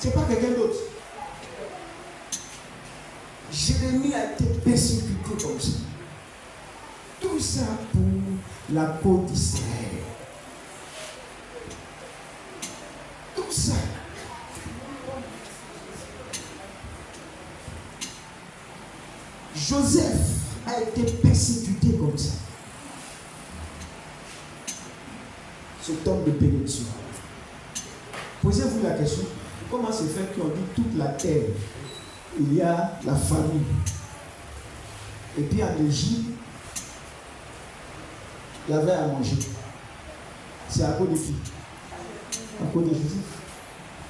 Ce n'est pas quelqu'un d'autre. Jérémie a été persécuté comme ça. Tout ça pour la cause d'Israël. Tout ça. Joseph a été persécuté comme ça. Cet homme de bénédiction. Posez-vous la question, comment se fait qu'on dit toute la terre, il y a la famille. Et puis en Égypte, il y avait à manger. C'est à cause de qui? À cause de Joseph.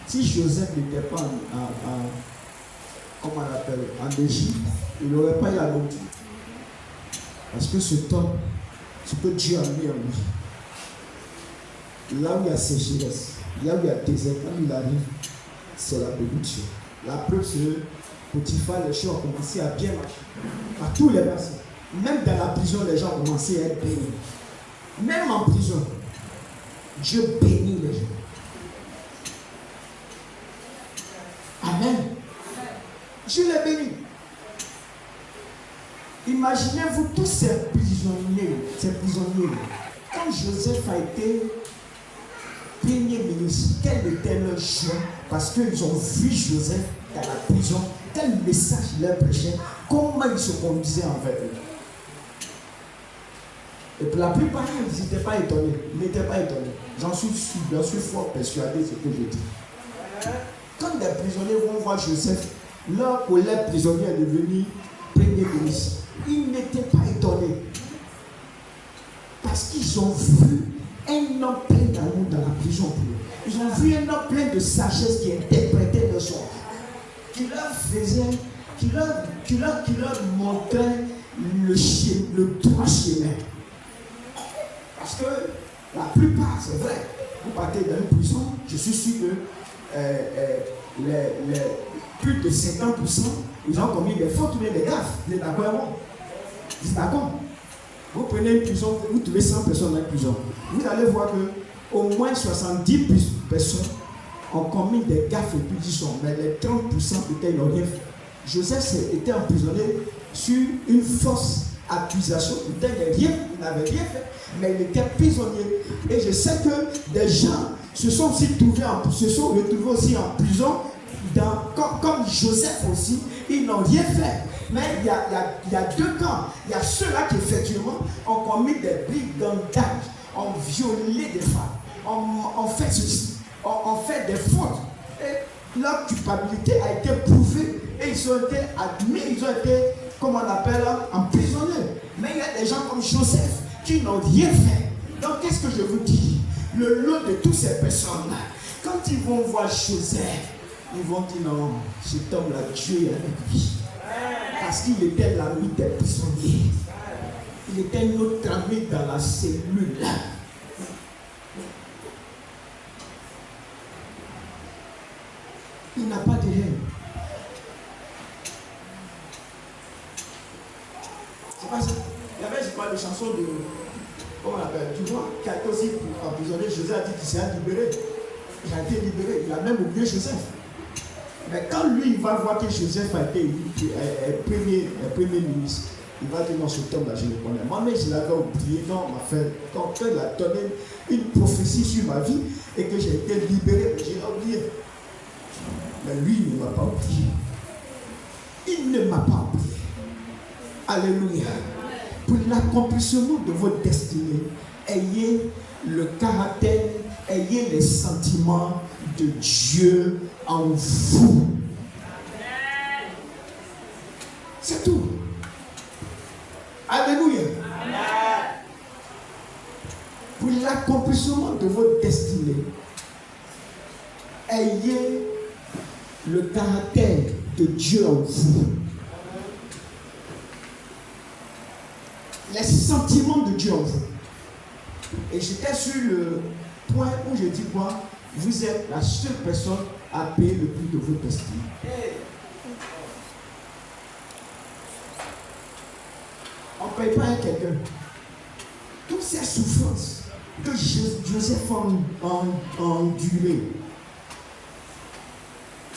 Si Joseph n'était pas comment on l'appelle, en Égypte, il n'aurait pas eu la nourriture. Parce que cet homme, ce que Dieu a mis en lui, là où il y a sécheresse, là où il y a désert, quand il arrive, c'est la bénédiction. La preuve, c'est Potiphar, les choses ont commencé à bien marcher. À tous les versets. Même dans la prison, les gens ont commencé à être bénis. Même en prison, Dieu bénit les gens. Amen. Dieu les bénit. Imaginez-vous tous ces prisonniers. Quand Joseph a été premier ministre, quel était leur choix? Parce qu'ils ont vu Joseph dans la prison, quel message il leur prêchait, comment il se conduisait envers eux. Et pour la plupart, ils n'étaient pas étonnés. J'en suis fort persuadé de ce que je dis. Quand des prisonniers vont voir Joseph, leur collègue prisonnier est devenu premier ministre. Ils n'étaient pas étonnés. Parce qu'ils ont vu un homme plein d'amour dans la prison. Ils ont vu un homme plein de sagesse qui interprétait le son, qui leur faisait, qui leur montrait le droit chemin. Parce que la plupart, c'est vrai, vous partez dans une prison, je suis sûr que plus de 50%, ils ont commis des fautes ou des gaffes. Vous êtes d'accord avec moi? Vous êtes d'accord? Vous prenez une prison, vous trouvez 100 personnes dans une prison. Vous allez voir que au moins 70 personnes ont commis des gaffes et pétitions, mais les 30% peut-être n'ont rien fait. Joseph était emprisonné sur une fausse accusation. Peut-être il n'avait rien fait, mais il était prisonnier. Et je sais que des gens se sont retrouvés aussi en prison, comme Joseph aussi, ils n'ont rien fait. Mais il y a deux camps. Il y a ceux-là qui effectivement ont commis des brigandages, ont violé des femmes, ont fait ceci, ont fait des fautes. Et leur culpabilité a été prouvée et ils ont été admis, ils ont été, comme on appelle, emprisonnés. Mais il y a des gens comme Joseph qui n'ont rien fait. Donc qu'est-ce que je vous dis? Le lot de toutes ces personnes-là, quand ils vont voir Joseph, ils vont dire non, cet homme-là, Dieu est avec lui. Parce qu'il était l'ami des prisonniers. Il était notre ami dans la cellule. Il n'a pas de haine. C'est pas ça. Il y avait, je parle de chansons de. Comment on appelle? Tu vois, qui a été aussi emprisonné. Joseph a dit qu'il s'est libéré. Il a été libéré. Il a même oublié Joseph. Mais quand lui, il va voir que Joseph a été premier ministre, il va dire non, cet homme-là, je le connais. Moi-même, je l'avais oublié. Non, ma frère, quand il a donné une prophétie sur ma vie et que j'ai été libéré, je l'ai oublié. Mais lui, il ne m'a pas oublié. Il ne m'a pas oublié. Alléluia. Pour l'accomplissement de votre destinée, ayez le caractère, ayez les sentiments de Dieu en vous. C'est tout. Alléluia. Pour l'accomplissement de votre destinée, ayez le caractère de Dieu en vous. Les sentiments de Dieu en vous. Et j'étais sur le point où je dis quoi? Vous êtes la seule personne à payer le prix de votre destinée. On ne paye pas à quelqu'un. Toutes ces souffrances que Joseph a endurées,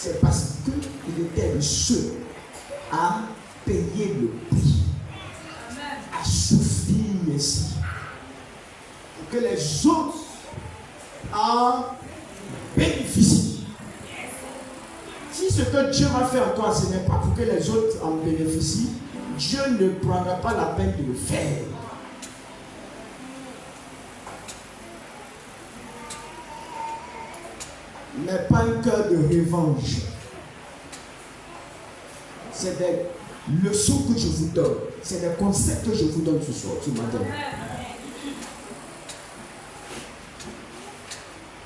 c'est parce qu'il était le seul à payer le prix, à souffrir ainsi, pour que les autres en bénéficient. Si ce que Dieu va faire en toi, ce n'est pas pour que les autres en bénéficient, Dieu ne prendra pas la peine de le faire. Mais pas un cœur de revanche. C'est des leçons que je vous donne. C'est des concepts que je vous donne ce soir, ce matin.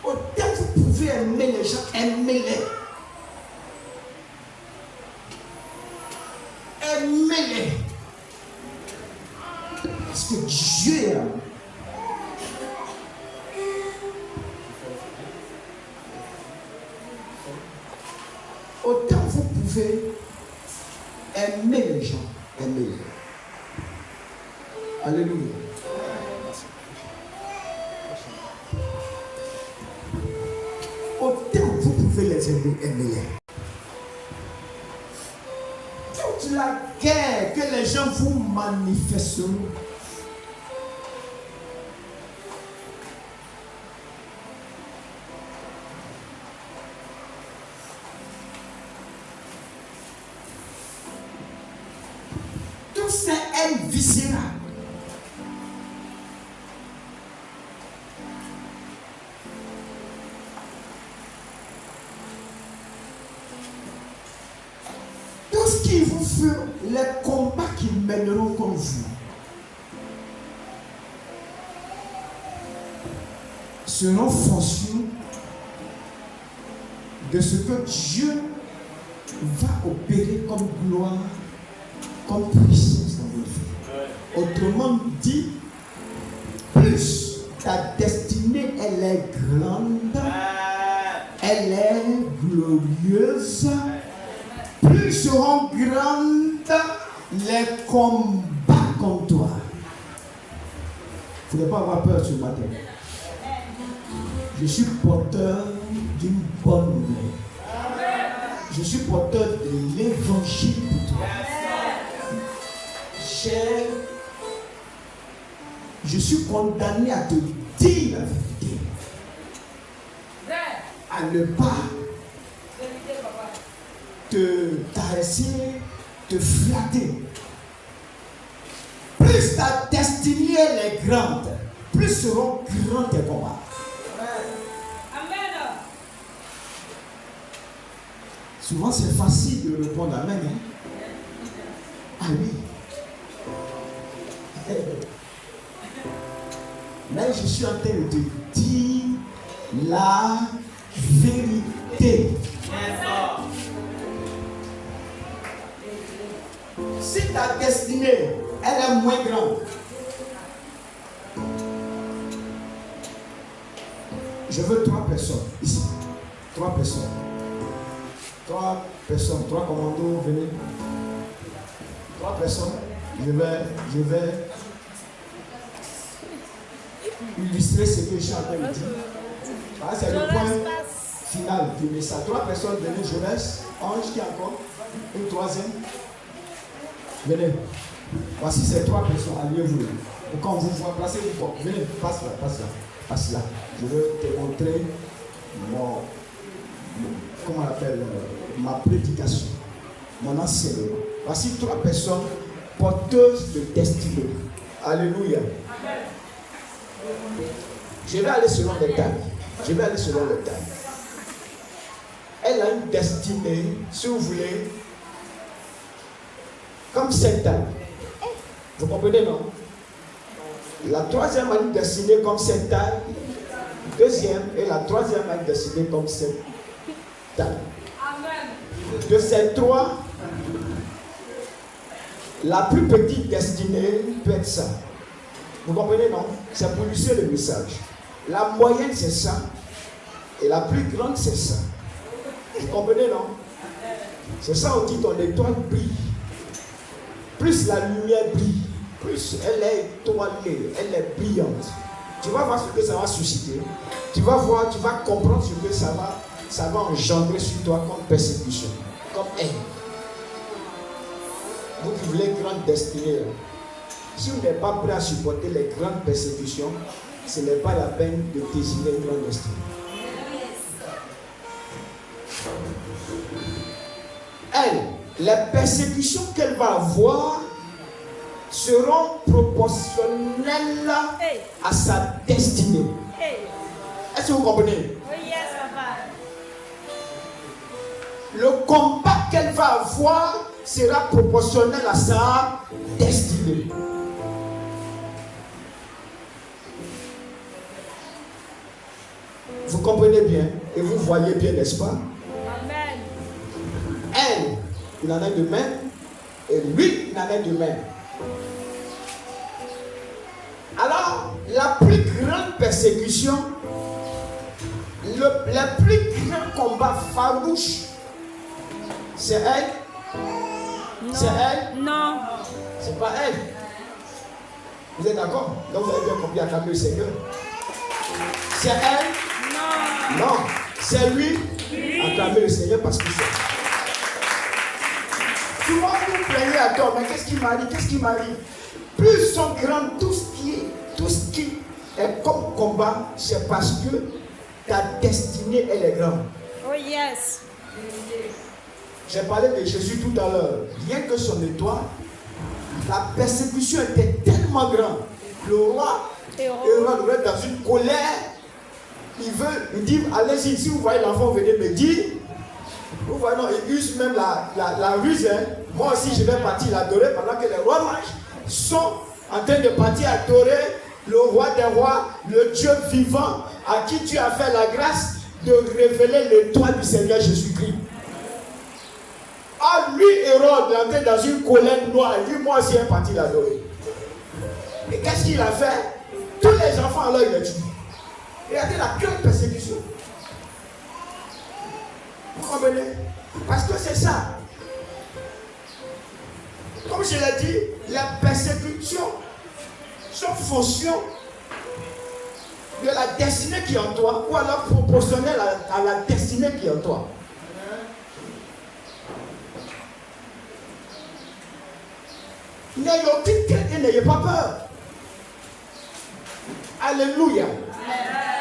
Autant vous pouvez aimer les gens, aimez-les. Aimez-les. Parce que Dieu est amour. Autant vous pouvez aimer les gens, aimez-les. Alléluia. Autant vous pouvez les aimer, aimez-les. Toute la guerre que les gens vous manifesteront, tout ça est viscéral. Tout ce qui vous fait, les combats qui mèneront contre vous, seront fonction de ce que Dieu va opérer comme gloire, comme puissance dans votre vie. Autrement dit, plus ta destinée elle est grande, elle est glorieuse, plus seront grandes les combats contre toi. Il ne faut pas avoir peur ce matin. Je suis porteur d'une bonne nouvelle. Je suis porteur de l'évangile pour toi. Je suis condamné à te dire la vérité. À ne pas te caresser, te flatter. Plus ta destinée est grande, plus seront grands tes combats. Amen. Souvent c'est facile de répondre Amen. Ah oui. Mais je suis en train de te dire la vérité. Si ta destinée, elle est moins grande, je veux 3 personnes ici. 3 personnes. 3 personnes, 3 commandos, venez. 3 personnes. Je vais illustrer ce que je suis en train de dire. Ah, c'est le point final du message. 3 personnes, venez, je laisse. Ange qui est encore. Une 3e. Venez. Voici ces 3 personnes. Alliez-vous. Quand on vous voit, placez-vous fort. Venez, passe là, passe là. Passe là. Je veux te montrer comment on appelle, ma prédication, mon enseignement. Voici 3 personnes porteuses de destinée. Alléluia. Je vais aller selon les tailles. Je vais aller selon les tailles. Elle a une destinée, si vous voulez, comme cette taille. Vous comprenez, non? La 3e a une destinée comme cette taille. 2e et la 3e a une destinée comme cette taille. De ces 3, la plus petite destinée peut être ça. Vous comprenez, non? C'est pour illustrer le message. La moyenne, c'est ça. Et la plus grande, c'est ça. Vous comprenez, non? C'est ça, on dit ton étoile brille. Plus la lumière brille, plus elle est étoilée, elle est brillante. Tu vas voir ce que ça va susciter. Tu vas voir, tu vas comprendre ce que ça va ça va engendrer sur toi comme persécution, comme haine. Vous qui voulez une grande destinée, si vous n'êtes pas prêt à supporter les grandes persécutions, ce n'est pas la peine de désirer une grande destinée. Elle, les persécutions qu'elle va avoir seront proportionnelles à sa destinée. Est-ce que vous comprenez? Oui, yes, papa. Le combat qu'elle va avoir sera proportionnel à sa destinée. Vous comprenez bien et vous voyez bien, n'est-ce pas? Amen. Elle, il en est de même, et lui, il en est de même. Alors, la plus grande persécution, le plus grand combat farouche, c'est elle? Non. C'est elle? Non. C'est pas elle. Vous êtes d'accord? Donc vous avez bien compris, acclamer le Seigneur. C'est elle? Non. Non. C'est lui? Acclamer le Seigneur parce que c'est. Souvent vous plaignez à toi, mais qu'est-ce qui m'arrive? Qu'est-ce qui m'arrive? Plus ils sont grands, tout ce qui est comme combat, c'est parce que ta destinée, elle est grande. Oh yes. J'ai parlé de Jésus tout à l'heure. Rien que son étoile, la persécution était tellement grande. Le roi Hérode est dans une colère. Il dit, allez-y, si vous voyez l'enfant, venez me dire. Vous voyez, non, il use même la ruse. Hein. Moi aussi, je vais partir l'adorer pendant que les rois mages sont en train de partir adorer le roi des rois, le Dieu vivant, à qui tu as fait la grâce de révéler l'étoile du Seigneur Jésus-Christ. Ah, lui, Hérode, il est dans une colère noire. Il dit, moi aussi, je vais partir l'adorer. Et qu'est-ce qu'il a fait? Tous les enfants, alors, il les tue. Regardez la grande persécution. Vous comprenez? Parce que c'est ça. Comme je l'ai dit, la persécution sont fonction de la destinée qui est en toi, ou alors proportionnelle à la destinée qui est en toi. N'ayez aucune crainte et n'ayez pas peur. Alléluia.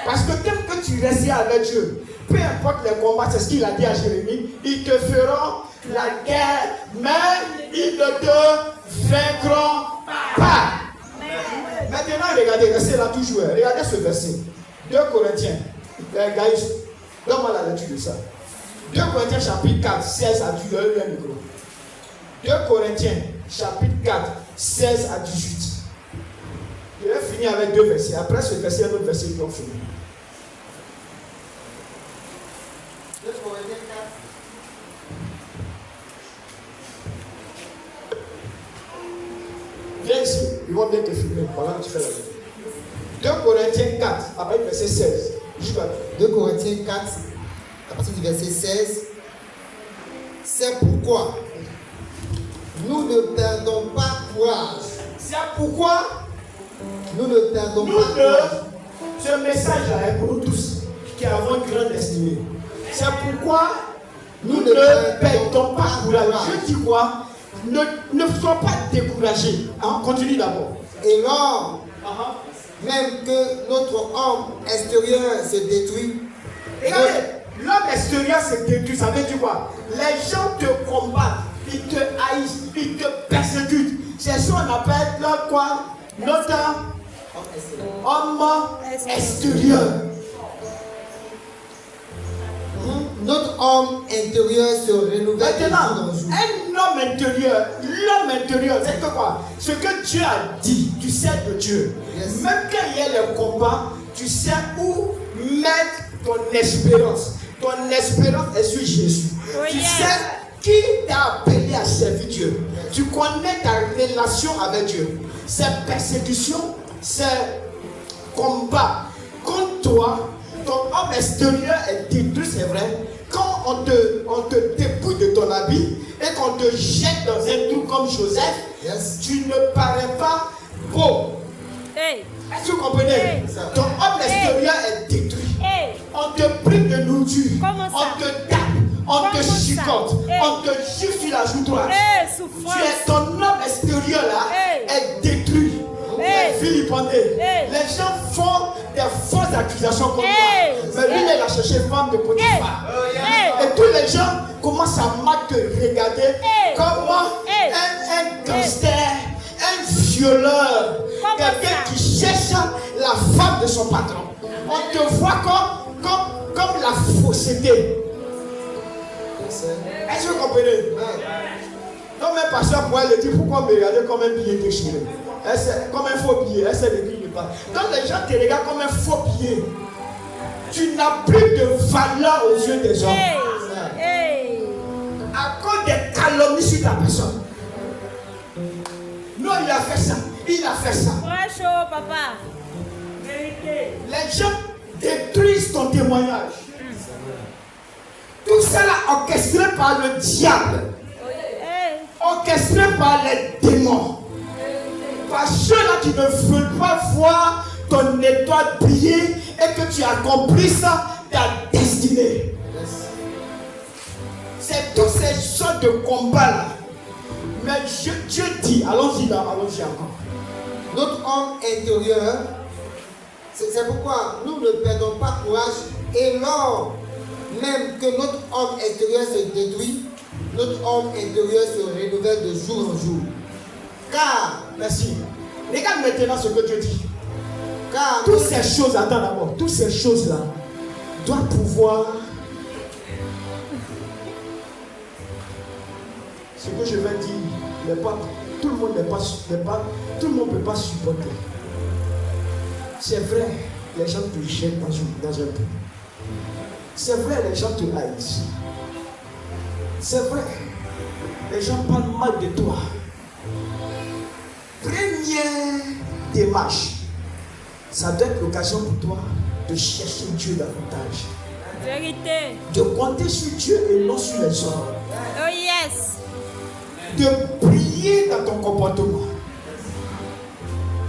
Parce que tel que tu restes avec Dieu, peu importe les combats, c'est ce qu'il a dit à Jérémie, ils te feront la guerre, mais ils ne te vaincront pas. Maintenant, regardez, restez là toujours. Regardez ce verset. 2 Corinthiens. Guys, donne-moi la lecture de ça. 2 Corinthiens chapitre 4, 16 à 18. Donne-lui un micro. 2 Corinthiens chapitre 4, 16 à 18. Je vais finir avec 2 versets. Après ce verset, un autre verset qui va finir. 2 Corinthiens 4. Viens ici, ils vont bien te filmer pendant que tu fais la lecture. 2 Corinthiens 4, après le verset 16. 2 Corinthiens 4, à partir du verset 16. C'est pourquoi nous ne perdons pas courage. C'est pourquoi nous ne perdons pas courage. Ce message-là est pour nous tous qui avons une grande destinée. C'est pourquoi nous ne perdons pas courage. Je dis quoi? Ne sois pas découragé. Hein? Continue d'abord. Et lors, même que notre homme extérieur se détruit. Regardez, l'homme extérieur se détruit. Ça veut dire quoi? Les gens te combattent, ils te haïssent, ils te persécutent. C'est ce qu'on appelle notre quoi? Notre homme extérieur. Notre homme intérieur se renouvelle. Maintenant, un homme intérieur, l'homme intérieur, c'est que quoi? Ce que Dieu a dit, tu sais de Dieu. Yes. Même quand il y a le combat, tu sais où mettre ton espérance. Ton espérance est sur Jésus. Oh, tu yes. sais qui t'a appelé à servir Dieu. Tu connais ta relation avec Dieu. Ces persécutions, ces combats contre toi, ton homme extérieur est détruit, c'est vrai. Quand on te dépouille de ton habit et qu'on te jette dans un trou comme Joseph, Yes. tu ne parais pas beau. Hey. Est-ce que vous comprenez? Hey. Ton homme extérieur est détruit. Hey. On te prive de nourriture. Comment ça? On te tape. On te Comment ça? chicote. Hey. On te gifle sur la joue droite. Hey, Tu souffrance. es ton homme extérieur là Hey. est détruit. Hey. Est vilipendé. Hey. Les gens font des fausses accusations contre Hey. toi. Mais lui, il a cherché femme de Potiphar. Hey. Et tous les gens commencent à mal te regarder Hey. comme Hey. un gangster, un violeur, Comment quelqu'un ça? qui cherche la femme de son patron. On te voit comme la fausseté. Est-ce que vous comprenez? Donc même pasteur pourrait le dire, pourquoi me regarder comme un billet déchiré? Comme un faux billet, essaie de dire pas. Donc les gens te regardent comme un faux billet. Tu n'as plus de valeur aux yeux des hommes. Hey. Hey. À cause des calomnies sur ta personne. Non, il a fait ça. Il a fait ça. Très chaud, papa. Vérité. Les gens détruisent ton témoignage. Tout ça là orchestré par le diable. Hey. Orchestré par les démons. Par ceux-là qui ne veulent pas voir ton étoile briller et que tu accomplisses ta destinée. C'est toutes ces sortes de combats là. Mais Dieu dit, allons-y là, allons-y encore. Notre homme intérieur, c'est pourquoi nous ne perdons pas courage. Et lors même que notre homme intérieur se détruit, notre homme intérieur se renouvelle de jour en jour. Car, Merci. Regarde maintenant ce que Dieu dit. car Toutes ces choses, attends d'abord, toutes ces choses-là doivent pouvoir. Ce que je vais dire, tout le monde tout le monde ne peut pas supporter. C'est vrai, les gens te jettent dans un peu. C'est vrai, les gens te haïssent. C'est vrai, les gens parlent mal de toi. Première démarche, ça doit être l'occasion pour toi de chercher Dieu davantage. Vérité. De compter sur Dieu et non sur les hommes. Oh yes. De prier dans ton comportement.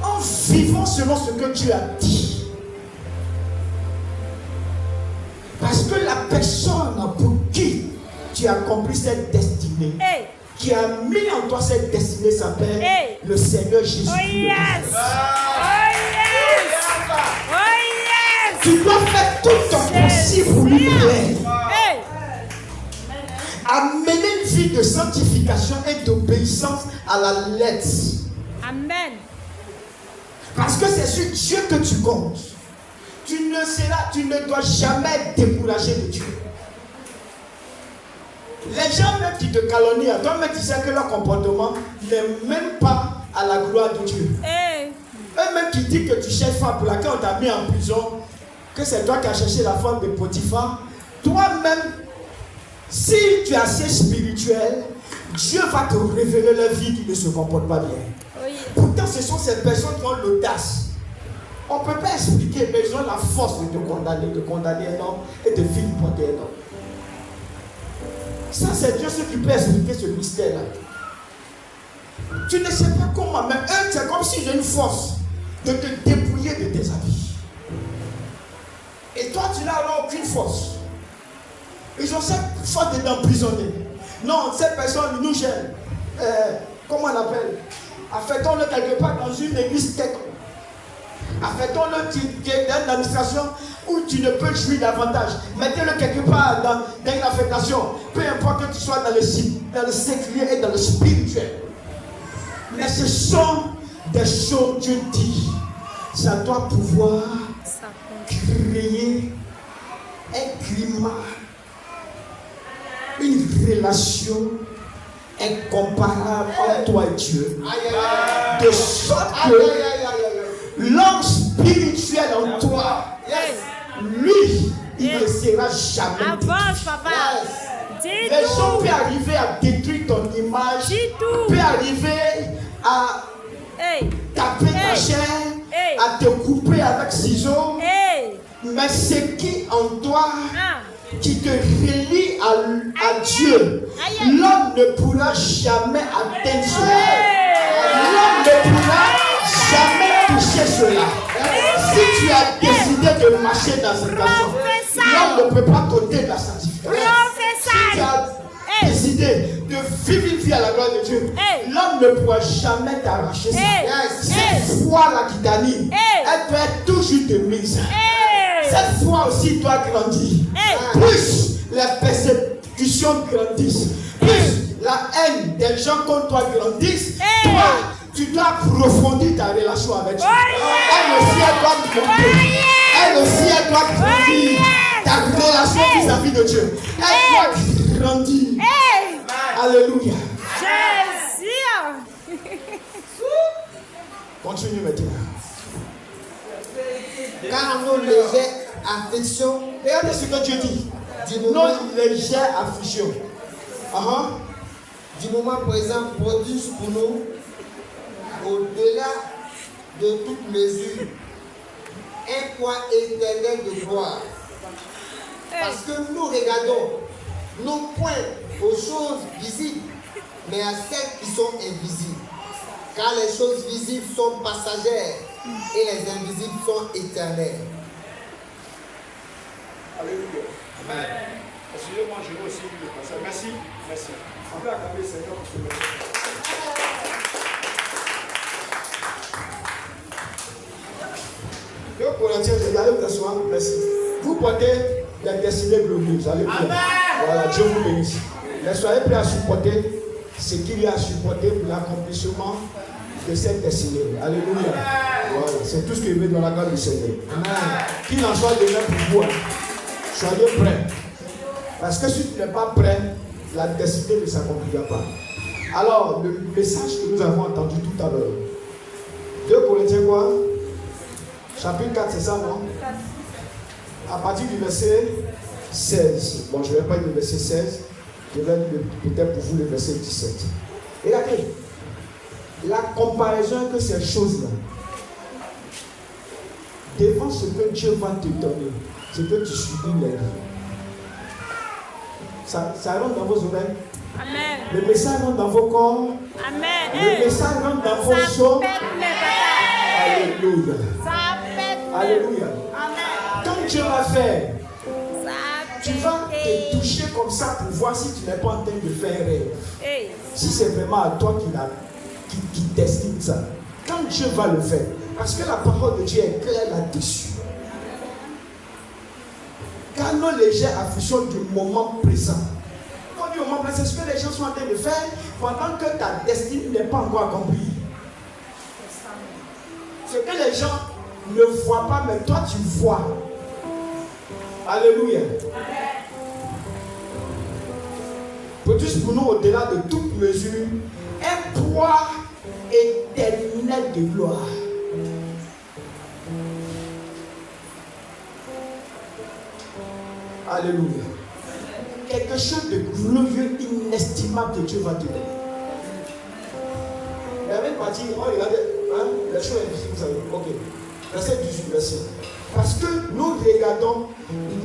En vivant selon ce que Dieu a dit. Parce que la personne pour qui tu as accompli cette destinée, Hey. qui a mis en toi cette destinée, s'appelle Hey. le Seigneur Jésus. Oh yes. Oh yes. Oh yes. Tu dois faire tout ton possible pour lui plaire. Hey. Amener une vie de sanctification et d'obéissance à la lettre. Amen. Parce que c'est sur Dieu que tu comptes. Tu ne dois jamais être découragé de Dieu. Les gens même qui te calomnient, toi-même tu sais que leur comportement n'est même pas à la gloire de Dieu. Hey. Eux-mêmes qui disent que tu cherches femme pour laquelle on t'a mis en prison, que c'est toi qui as cherché la femme de Potiphar, toi-même, si tu es assez spirituel, Dieu va te révéler leur vie qui ne se comporte pas bien. Oh yes. Pourtant, ce sont ces personnes qui ont l'audace. On ne peut pas expliquer, mais ils ont la force de te condamner un homme et de vilipender un homme. Ça, c'est Dieu qui peut expliquer ce mystère-là. Tu ne sais pas comment, mais eux, c'est comme si j'ai une force de te dépouiller de tes habits. Et toi, tu n'as alors aucune force. Ils ont cette force de t'emprisonner. Non, cette personne, ils nous gêne. Comment on appelle? Affectons-le quelque part dans une église quelconque. Affectons-le dans une administration où tu ne peux jouir davantage. Mettez-le quelque part dans une affectation. Peu importe que tu sois dans le séculier et dans le spirituel. Mais ce sont des choses, Dieu dit, ça doit pouvoir créer un climat, une relation incomparable entre toi et Dieu. De sorte que l'homme spirituel en toi, lui, il ne sera jamais détruit. Avance, papa. Dis Les gens tout. peuvent arriver à détruire ton image, Dis tout. peuvent arriver à Hey. taper ta Hey. chair, Hey. à te couper avec ciseaux. Hey. Mais ce qui en toi, Ah. qui te relie à Dieu, Aïe, aïe. l'homme ne pourra jamais atteindre cela. Hey. L'homme ne pourra jamais afficher cela. Si tu as décidé de marcher dans cette façon, l'homme ne peut pas t'ôter de la sanctification. Si tu as décidé de vivre une vie à la gloire de Dieu, l'homme ne pourra jamais t'arracher ça. Cette foi-là qui t'anime, elle doit être toujours de mise. Cette foi aussi doit grandir. Plus les persécutions grandissent, plus la haine des gens contre toi grandissent, toi, tu dois approfondir ta relation avec Dieu. Elle aussi, elle doit monter. Elle aussi, elle doit grandir. Ta relation vis-à-vis de Dieu, elle doit grandir. Alléluia. Jésus. Continue maintenant. Car nos légères afflictions, Regardez ce que Dieu dit. Nos légères afflictions. Du moment présent produisent pour nous, au-delà de toute mesure, un poids éternel de gloire. Parce que nous regardons non point aux choses visibles, mais à celles qui sont invisibles. Car les choses visibles sont passagères et les invisibles sont éternelles. Alléluia. Amen. Excusez-moi, je vais aussi lu le passage. Merci. Merci. On peut acclamer le Seigneur pour ce message. 2 Corinthiens, regardez vous asseoir. Merci. Vous portez la destinée glorieuse. Alléluia. Voilà, Dieu vous bénisse. Mais soyez prêts à supporter ce qu'il y a à supporter pour l'accomplissement de cette destinée. Alléluia. Voilà, c'est tout ce que je veux dans la grâce du Seigneur. Amen. Qu'il en soit de même pour vous. Soyez prêts. Parce que si tu n'es pas prêt, la destinée ne s'accomplira pas. Alors, le message que nous avons entendu tout à l'heure. 2 Corinthiens quoi? Chapitre 4, c'est ça, non? À partir du verset 16. Bon, je ne vais pas dire le verset 16. Je vais peut-être pour vous le verset 17. Regardez. La comparaison que ces choses-là, devant ce que Dieu va te donner, c'est que tu subis les vies. Ça rentre dans vos oreilles. Amen. Le message rentre dans vos corps. Amen. Le message rentre dans vos os. Alléluia. Alléluia. Amen. Quand Dieu va faire, tu vas te toucher comme ça pour voir si tu n'es pas en train de faire un rêve. Si c'est vraiment à toi qui destine ça. Quand Dieu va le faire, parce que la parole de Dieu est claire là-dessus. Car nos légères afflictions du moment présent. Quand du moment présent, c'est ce que les gens sont en train de faire pendant que ta destinée n'est pas encore accomplie. Ce que les gens ne voient pas, mais toi tu vois. Alléluia. Produisent pour nous au-delà de toute mesure un poids éternel de gloire. Alléluia. Quelque chose de glorieux, inestimable que Dieu va te donner. Il y avait une partie, oh regardez, hein, les choses invisibles, vous savez. Ok. Verset 18, verset. Parce que nous regardons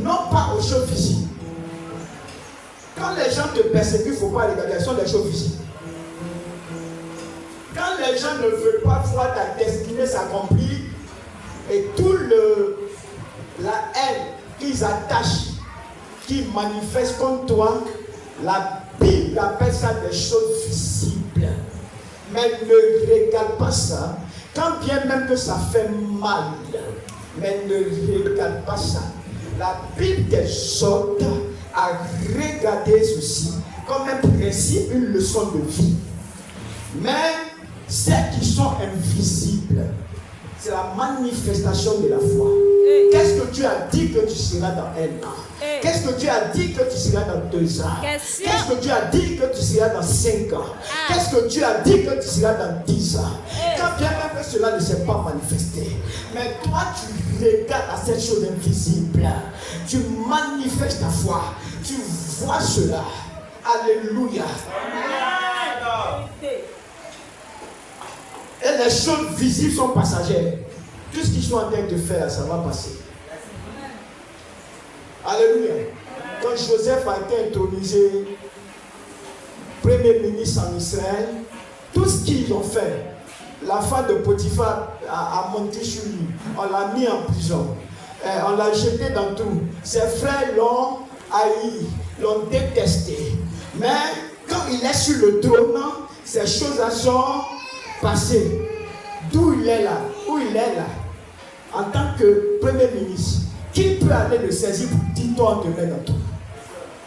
non pas aux choses visibles. Quand les gens te persécutent, il ne faut pas regarder, elles sont des choses visibles. Quand les gens ne veulent pas voir ta destinée s'accomplir et tout la haine qu'ils attachent, qui manifestent contre toi, la Bible appelle ça des choses visibles. Mais ne regarde pas ça, quand bien même que ça fait mal, mais ne regarde pas ça. La Bible t'exhorte à regarder ceci comme un principe, une leçon de vie. Mais celles qui sont invisibles, c'est la manifestation de la foi. Qu'est-ce que Dieu a dit que tu seras dans un an? Qu'est-ce que Dieu a dit que tu seras dans 2 ans? Qu'est-ce que Dieu a dit que tu seras dans 5 ans? Qu'est-ce que Dieu a dit que tu seras dans 10 ans? Quand bien même que cela ne s'est pas manifesté, mais toi tu regardes à cette chose invisible, tu manifestes ta foi, tu vois cela. Alléluia. Et les choses visibles sont passagères. Tout ce qu'ils sont en train de faire, ça va passer. Alléluia. Quand Joseph a été intronisé premier ministre en Israël, tout ce qu'ils ont fait, la femme de Potiphar a monté sur lui. On l'a mis en prison. On l'a jeté dans tout. Ses frères l'ont haï, l'ont détesté. Mais quand il est sur le trône, ces choses sont passées. D'où il est là, où il est là, en tant que Premier ministre, qui peut aller le saisir pour dire toi on te met dans tout?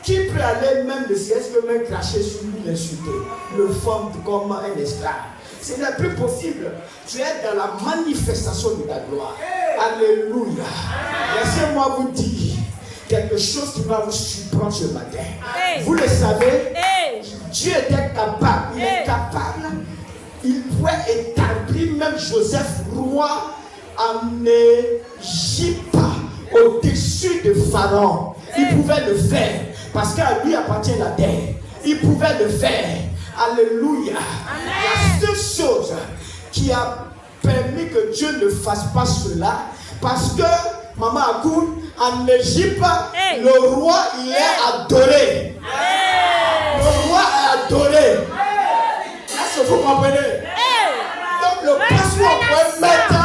Qui peut aller même le saisir, même cracher sur lui, l'insulter, le fendre comme un esclave? Ce n'est plus possible. Tu es dans la manifestation de ta gloire. Alléluia. Laissez-moi vous dire quelque chose qui va vous surprendre ce matin. Vous le savez, Dieu était capable, il est capable. Il pouvait établir même Joseph roi en Égypte au-dessus de Pharaon. Il pouvait le faire parce qu'à lui appartient la terre. Il pouvait le faire. Alléluia. La seule chose qui a permis que Dieu ne fasse pas cela, parce que Maman Akoun, en Égypte, le roi il est adoré. Le roi est adoré. Est-ce que vous comprenez? Donc le passeport pour mettre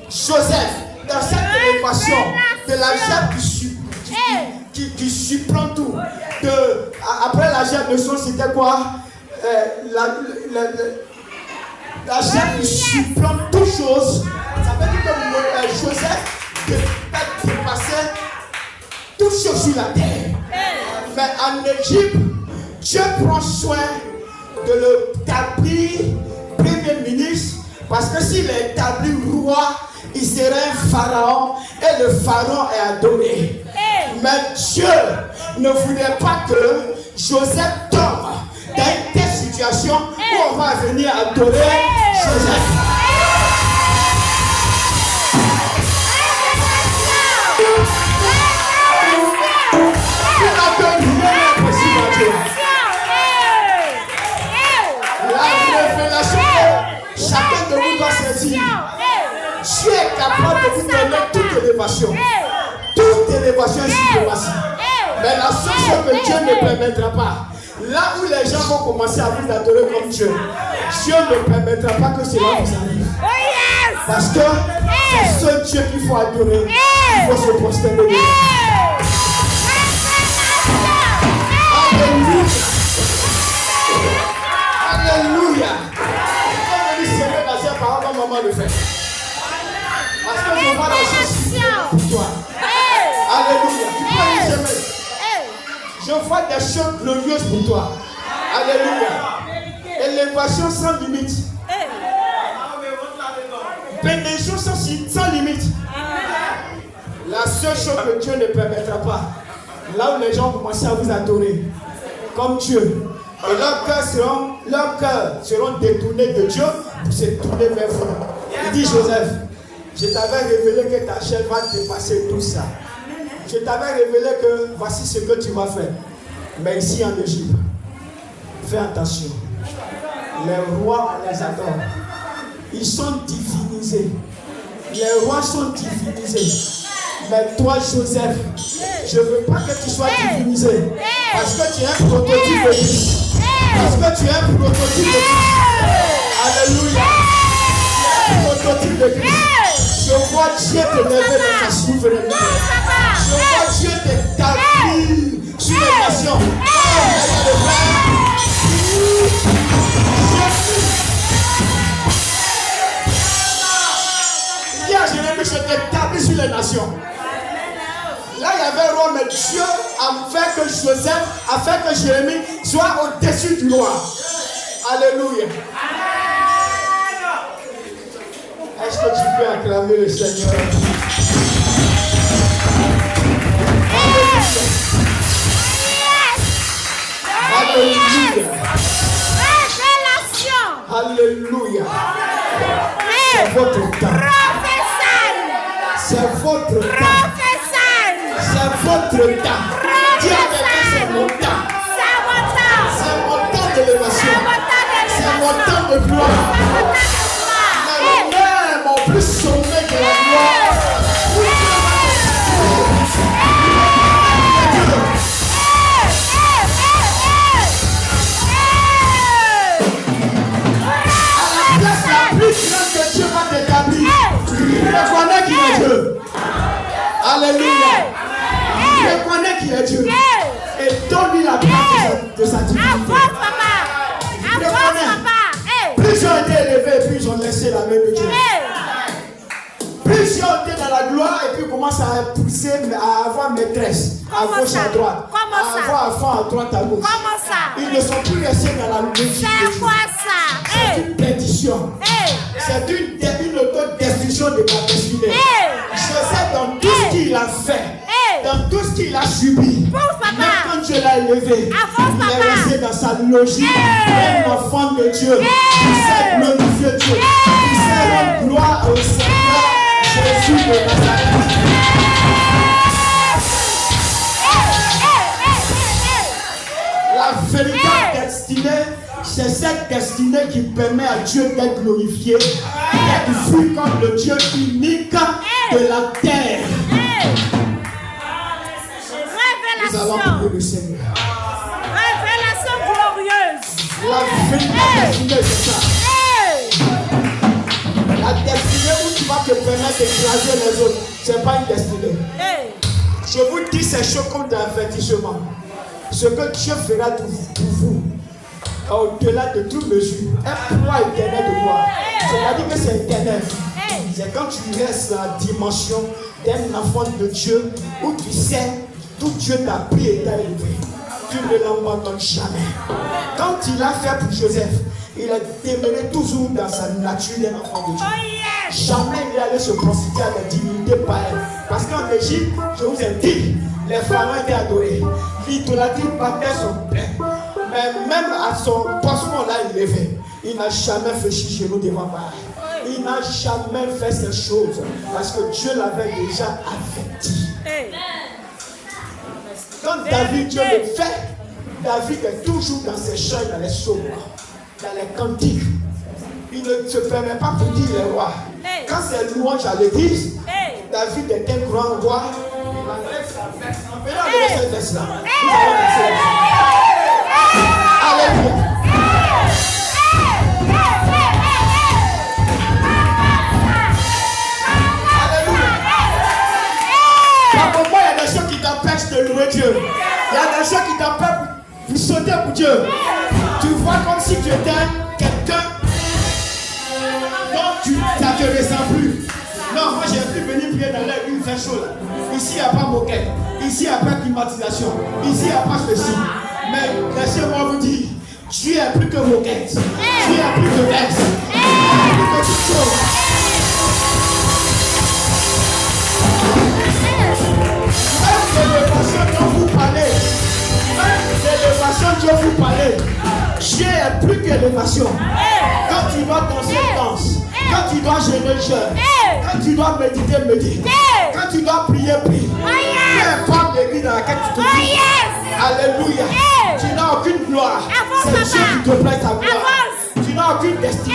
Joseph dans cette élévation de la gerbe qui surprend tout. Après la gerbe de son, c'était quoi? La gerbe qui surprend toutes choses. Ça veut dire que Joseph dépassait toutes choses sur la terre. Mais en Égypte, Dieu prend soin de l'établir premier ministre, parce que s'il est établi roi, il serait un pharaon et le pharaon est adoré. Mais Dieu ne voulait pas que Joseph tombe dans une telle situation où on va venir adorer Joseph. La révélation, chacun de vous doit saisir. Dieu est capable de vous donner toute élévation. Toute élévation est suprématie. Mais la seule chose que Dieu ne permettra pas, là où les gens vont commencer à vous adorer comme Dieu, Dieu ne permettra pas que cela vous arrive. Parce que c'est ce Dieu qu'il faut adorer. Il faut se prosterner devant. Alléluia. Alléluia. On va serrer la chair par rapport à maman le fait. Parce que je vois la chose pour toi. Alléluia. Tu peux lui aimer. Je vois des choses glorieuses pour toi. Alléluia. Élévation sans limite. Bénédiction sans limite. La seule chose que Dieu ne permettra pas, là où les gens commencent à vous adorer comme Dieu, et leurs cœurs seront détournés de Dieu pour se tourner vers vous. Il dit Joseph, je t'avais révélé que ta chair va dépasser tout ça. Je t'avais révélé que voici ce que tu vas faire. Mais ici en Égypte, fais attention. Les rois, on les adore. Ils sont divinisés. Les rois sont divinisés. Mais toi, Joseph, je ne veux pas que tu sois divinisé. Parce que tu es un prototype de Christ. Parce que tu es un prototype de Christ. Alléluia. Tu es un prototype de Christ. Je vois Dieu te lever dans ta souveraineté. Je vois Dieu t'établir sur les nations. Dis à Jérémie, je t'établis sur les nations. Là, il y avait un roi, mais Dieu a fait que Joseph, a fait que Jérémie soit au-dessus du roi. Alléluia. Est-ce que tu peux acclamer le Seigneur? Alléluia. Alléluia. C'est votre temps. C'est votre temps. C'est votre temps. Dieu a dit c'est mon temps. C'est mon temps d'élévation. C'est mon temps de gloire. Mais même au plus sommet de la gloire, à la place la plus grande de sa divinité. Avance, papa. Avance, papa. Hey. Plus ils ont été élevés, plus ils ont laissé la main de Dieu. Hey. Plus ils ont été dans la gloire et puis ils commencent à pousser, à avoir maîtresse à Comment gauche, ça? à droite. Comment à ça? avoir enfant à droite, à gauche. Comment ça? Ils ne sont plus restés dans la logique de C'est Dieu. quoi ça? C'est Hey. une perdition. Hey. C'est une autodestruction de ma destinée. Hey. Joseph, dans tout ce qu'il a fait, Hey. dans tout ce qu'il a subi, Pousse, papa. même quand Dieu l'a élevé, Avance, il est papa. resté dans sa logique. Hey. Un enfant de Dieu, qui sait glorifier Dieu, qui sait rendre gloire au Seigneur Jésus de Nazareth. La véritable destinée, c'est cette destinée qui permet à Dieu d'être glorifié, d'être vu comme le Dieu unique de la terre. Hey. Nous allons Révélation. prier le Seigneur. Révélation glorieuse. La véritable destinée, c'est ça. Hey. La destinée où tu vas te permettre d'écraser les autres, ce n'est pas une destinée. Hey. Je vous dis ces choses comme d'avertissement. Ce que Dieu fera pour vous, au-delà de toute mesure, un pouvoir éternel de gloire. C'est-à-dire que c'est éternel. Hey. C'est quand tu restes dans la dimension d'un enfant de Dieu où tu sais d'où Dieu t'a pris et t'a élevé. Tu ne l'abandonnes jamais. Quand il a fait pour Joseph, il a demeuré toujours dans sa nature d'un enfant de Dieu. Oh yes. Jamais il allait se prostituer à la divinité pareille. Parce qu'en Égypte, je vous ai dit, les pharaons étaient adorés. L'idolâtrie battait son plein. Mais même à son poisson là élevé, il n'a jamais fait chier chez nous devant pareil. Il n'a jamais fait ces choses. Parce que Dieu l'avait déjà averti. Hey. Quand David, Dieu le fait, David est toujours dans ses chants, dans les psaumes, dans les cantiques. Il ne se permet pas pour dire les rois. Hey. Quand c'est louange à l'église, Hey. David est un grand roi. Il enlève sa veste. Venez enlever cette veste-là. Nous Hey. allons danser là. Alléluia. Par moment, il y a des choses qui t'empêchent de louer Dieu. Il y a des choses qui t'empêchent de sauter pour Dieu. Tu vois comme si tu étais quelqu'un dont ça ne te ressent plus. Non, moi j'ai pu venir prier dans l'air, il fait chaud là. Ici, il n'y a pas moquette. Ici, il n'y a pas climatisation. Ici, il n'y a pas ceci. Mais laissez-moi vous dire, Dieu est plus que moquette. Dieu est plus que vexe. Dieu est plus que toute chose. Même l'élévation dont vous parlez, l'élévation dont vous parlez, Dieu est plus qu'élévation. Quand tu dois danser, danse. Quand tu dois jeûner, jeûne. Quand tu dois méditer, médite. Quand tu dois prier, prie. Peu importe l'église dans laquelle tu te trouves. Alléluia. Tu n'as aucune gloire. C'est Dieu qui te plaît ta gloire. Tu n'as aucune destinée.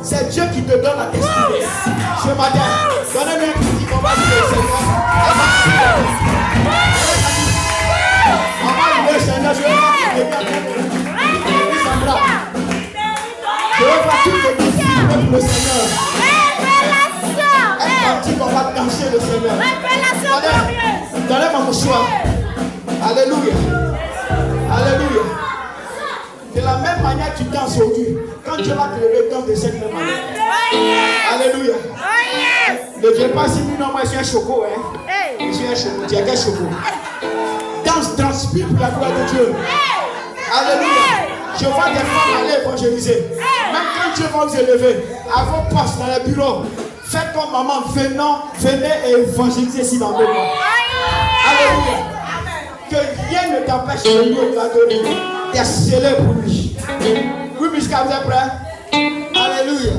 C'est Dieu qui te donne la destinée. Ce matin, donnez-moi un petit combat pour le Seigneur. On va louer le Seigneur. Je vais voir je vais voir toutes les disciples pour le Seigneur. Un cantique, on va danser le Seigneur. Donnez mon mouchoir. Alléluia. Alléluia. De la même manière que tu danses aujourd'hui, quand Dieu va te lever, danse de cette même manière. Alléluia. Ne viens pas si non, moi je suis un choco. Je suis un choco. Tu es quel choco? Danse, transpire pour la gloire de Dieu. Alléluia. Je vois des femmes aller évangéliser. Même quand Dieu va vous élever, à vos postes dans les bureaux, faites comme maman, venez et évangéliser ici dans le monde. Alléluia. Que rien ne t'empêche de louer la donner. T'es scellé pour lui. Oui, Miska, vous êtes prêts? Alléluia.